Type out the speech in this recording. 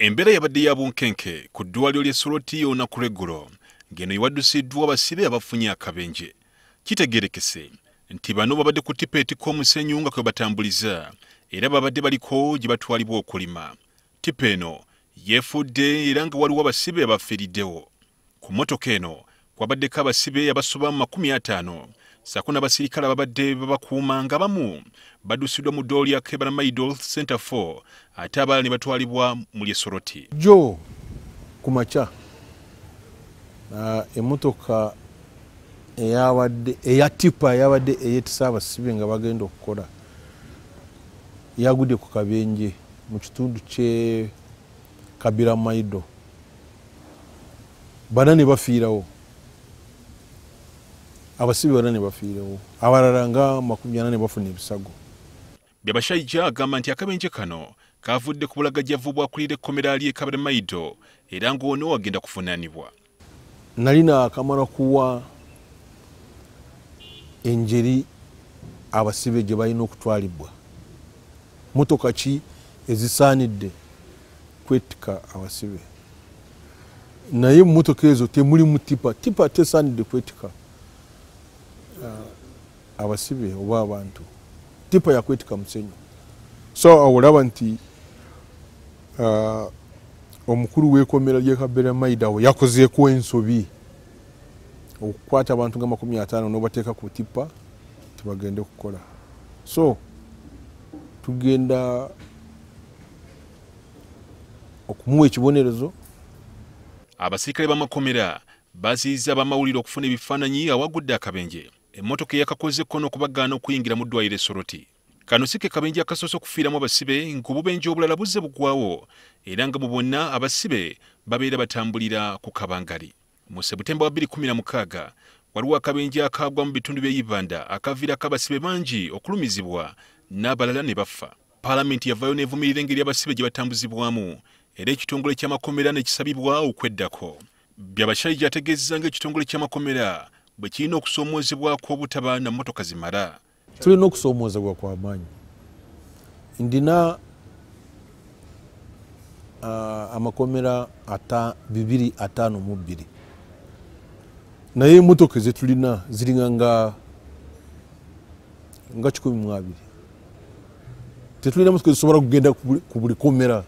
Embeera yabadde ya bunkenke ku ddwaliro ly'e Soroti olunaku lw'eggulo ng'eno ewaddusiddwa abasibe abafunye akabenje. Kitegeerekese nti bano babadde ku tippa etikka omusenyu nga kwe batambuliza era babadde baliko gye batwalibwa okulima. Tippa eno yeefudde era nga waliwo abasibe baafiiriddewo. Ku mmotoka eno kwabaddeko abasibe abasoma mu 50 ssaako n'abasirikale ababadde babakuuma nga bamu baddusiddwa mu ddwaliro lya Kaberamaido Center 4 ate abalala ne batwalibwa mu ly'e Soroti. Jo ku makya emmotoka eya tippa eyabadde eyeetisa abasibe nga bagenda okukola yagudde ku kabenje mu kitundu ky'e Kaberamaido. Bana ne bafiirawo, abasibe bana ne bafiirawo, abalala nga 40 ne bafuna ebisago. Byabashaija agamba nti akabenje kano kavudde ku bulagajjavu bwa Akulira ekkomera ly'e Kaberamaido era ng'ono agenda kuvunaanibwa. Nali naakamala kuwa enjeri abasibe gye balina okutwalibwa. Motoka ki ezisaanidde kwetika abasibe. Naye mu motoka ezo temulimu tippa. Tippa tesaanidde kwetika abasibe oba abantu. Tippa yakwetika musenyu. So awolaba nti omukulu w'ekkomera ly'e Kaberamaido yakozeeko ensobi okukwata abantu nga 50 n'obateeka ku tippa tebagende kukola. So tugenda okumuwa ekibonerezo. Abasirikale b'amakomera baziyiza bamawulire okufuna ebifaananyi awagudde akabenje. Emmotoka eyakakozeeko n'okubagaana okuyingira mu ddwaliro e Soroti. Kano si ke kabenje akasoose okufiiramu abasibe ng'obubenje obulala buzze buggwawo era nga mu bonna abasibe babeera batambulira ku kabangali. Mu Septemba wa 2016 waliwo akabenje akaagwa mu bitundu by'Ibanda akaviirako abasibe bangi okulumizibwa n'abalala ne bafa. Paalamenti yavaayo n'evumirira engeri abasibe gye batambuzibwamu era ekitongole ky'amakkomera ne kisabibwa okweddako. Byabashaija ategeezezza ng'ekitongole ky'amakkomera bwe kirina okusoomoozebwako obutaba na mmotoka zimala. Tulina okusoomoozebwa kwa maanyi. Ndina amakomera 252 naye emmotoka ze tulina ziringa nga 12. Tetulina motoka zisobola kugenda ku buli komera.